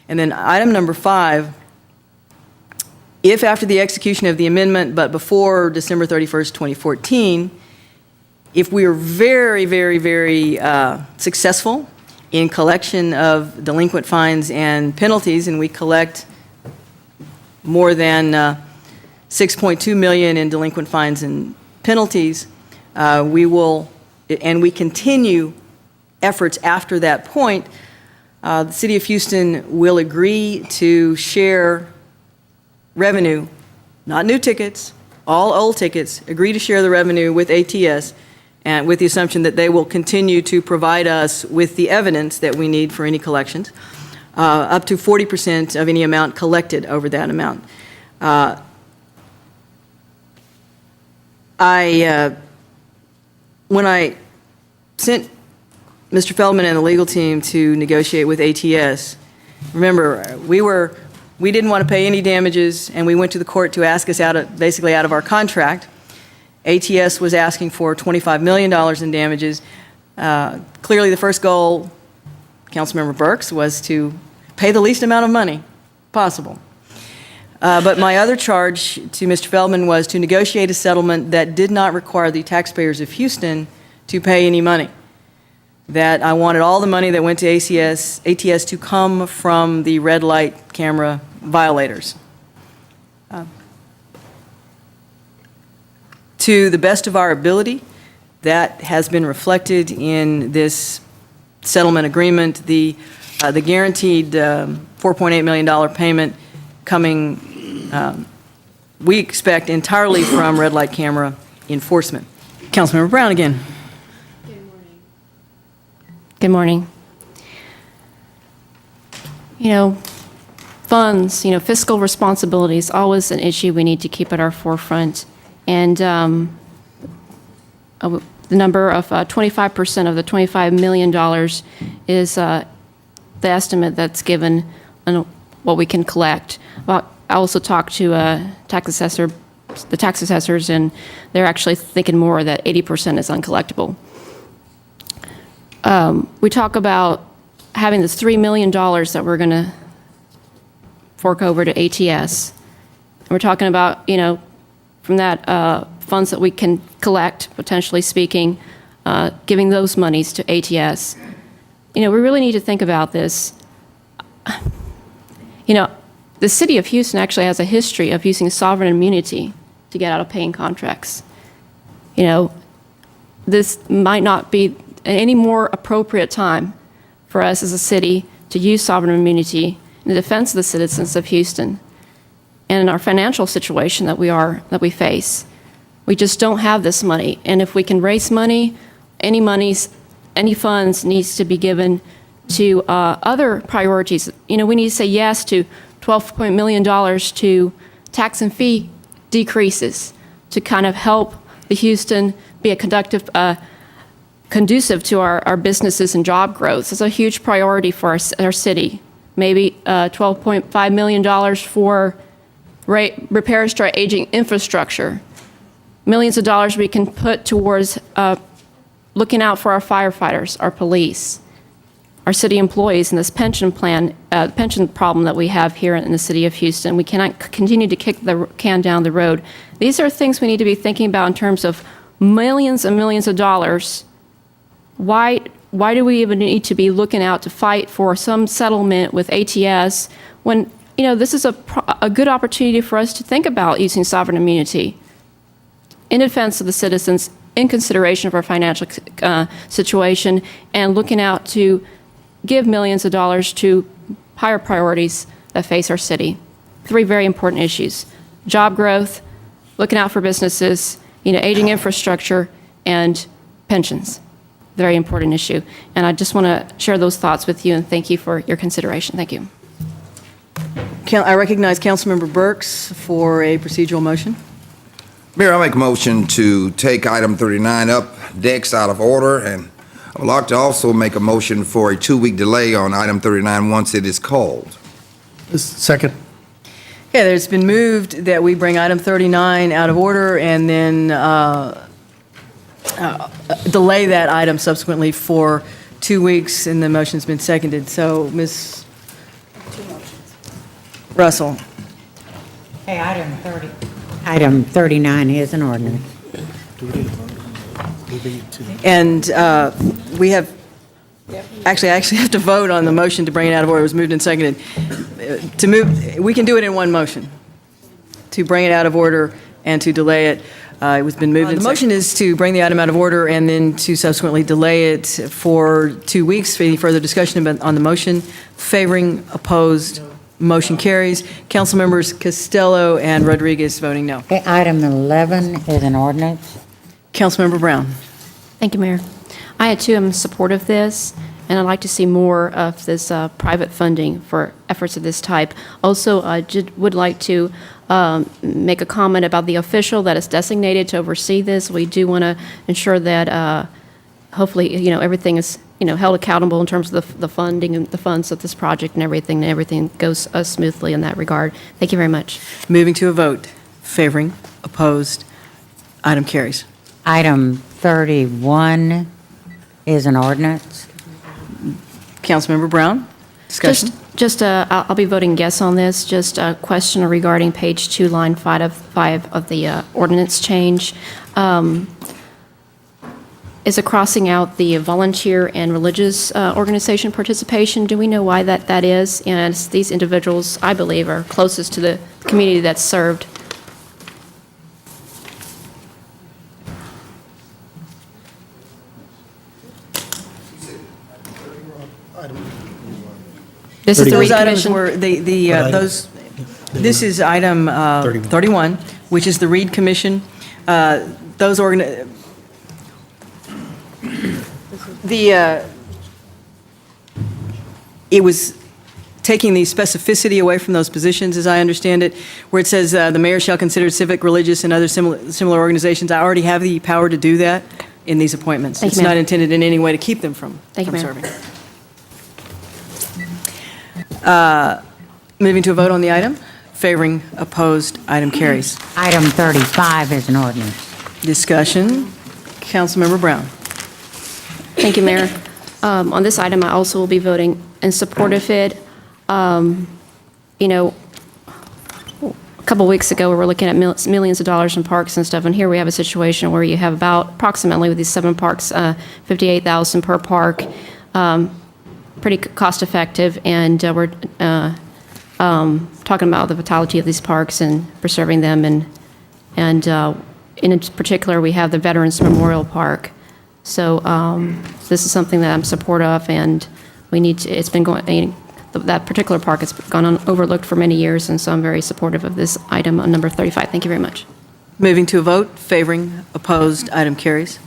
And then item number 5, if after the execution of the amendment, but before December 31st, 2014, if we are very, very, very successful in collection of delinquent fines and penalties, and we collect more than 6.2 million in delinquent fines and penalties, we will, and we continue efforts after that point, the City of Houston will agree to share revenue, not new tickets, all old tickets, agree to share the revenue with ATS, and with the assumption that they will continue to provide us with the evidence that we need for any collections, up to 40% of any amount collected over that amount. When I sent Mr. Feldman and the legal team to negotiate with ATS, remember, we didn't want to pay any damages, and we went to the court to ask us basically out of our contract. ATS was asking for $25 million in damages. Clearly, the first goal, Councilmember Burks, was to pay the least amount of money possible. But my other charge to Mr. Feldman was to negotiate a settlement that did not require the taxpayers of Houston to pay any money. That I wanted all the money that went to ATS to come from the red light camera violators. To the best of our ability, that has been reflected in this settlement agreement. The guaranteed $4.8 million payment coming, we expect, entirely from red light camera enforcement. Councilmember Brown again. Good morning. Funds, fiscal responsibility is always an issue we need to keep at our forefront. And the number of 25% of the $25 million is the estimate that's given on what we can collect. I also talked to the tax assessors, and they're actually thinking more that 80% is uncollectible. We talk about having this $3 million that we're going to fork over to ATS. And we're talking about, from that funds that we can collect, potentially speaking, giving those monies to ATS. We really need to think about this. The City of Houston actually has a history of using sovereign immunity to get out of paying contracts. This might not be any more appropriate time for us as a city to use sovereign immunity in the defense of the citizens of Houston. And in our financial situation that we face, we just don't have this money. And if we can raise money, any funds needs to be given to other priorities. We need to say yes to $12 million to tax and fee decreases to kind of help the Houston be a conducive to our businesses and job growth. It's a huge priority for our city. Maybe $12.5 million for repairs to our aging infrastructure. Millions of dollars we can put towards looking out for our firefighters, our police, our city employees, and this pension problem that we have here in the city of Houston. We cannot continue to kick the can down the road. These are things we need to be thinking about in terms of millions and millions of dollars. Why do we even need to be looking out to fight for some settlement with ATS when this is a good opportunity for us to think about using sovereign immunity in defense of the citizens, in consideration of our financial situation, and looking out to give millions of dollars to higher priorities that face our city. 3 very important issues: job growth, looking out for businesses, aging infrastructure, and pensions. Very important issue. And I just want to share those thoughts with you, and thank you for your consideration. Thank you. I recognize Councilmember Burks for a procedural motion. Mayor, I make a motion to take item 39 up, decks out of order, and I would like to also make a motion for a 2-week delay on item 39 once it is called. Second. Okay, there's been moved that we bring item 39 out of order and then delay that item subsequently for 2 weeks, and the motion's been seconded. So, Ms. Russell. Hey, item 39 is an ordinance. And we have, actually, I actually have to vote on the motion to bring it out of order. It was moved and seconded. To move, we can do it in one motion, to bring it out of order and to delay it. It was been moved. The motion is to bring the item out of order and then to subsequently delay it for 2 weeks. Any further discussion on the motion? Favoring, opposed, motion carries. Council members Costello and Rodriguez voting no. Okay, item 11 is an ordinance. Councilmember Brown. Thank you, Mayor. I, too, am in support of this, and I'd like to see more of this private funding for efforts of this type. Also, I would like to make a comment about the official that is designated to oversee this. We do want to ensure that hopefully, everything is, held accountable in terms of the funding and the funds of this project and everything goes smoothly in that regard. Thank you very much. Moving to a vote. Favoring, opposed, item carries. Item 31 is an ordinance. Councilmember Brown, discussion. I'll be voting yes on this. Just a question regarding page 2, line 5 of the ordinance change. Is it crossing out the volunteer and religious organization participation? Do we know why that is? And these individuals, I believe, are closest to the community that's served. This is the Those Reed items Commission. were, this is item 31, which is the Reed Commission. It was taking the specificity away from those positions, as I understand it, where it says the mayor shall consider civic, religious, and other similar organizations. I already have the power to do that in these appointments. Thank you, It's not ma'am. intended in any way to keep them from Thank you, ma'am. serving. Moving to a vote on the item. Favoring, opposed, item carries. Item 35 is an ordinance. Discussion. Councilmember Brown. Thank you, Mayor. On this item, I also will be voting in support of it. A couple weeks ago, we were looking at millions of dollars in parks and stuff, and here we have a situation where you have approximately, with these 7 parks, $58,000 per park. Pretty cost-effective, and we're talking about the vitality of these parks and preserving them, and in particular, we have the Veterans Memorial Park. So this is something that I'm supportive of, and we need to. It's been going. That particular park has gone overlooked for many years, and so I'm very supportive of this item on number 35. Thank you very much. Moving to a vote. Favoring, opposed, item carries.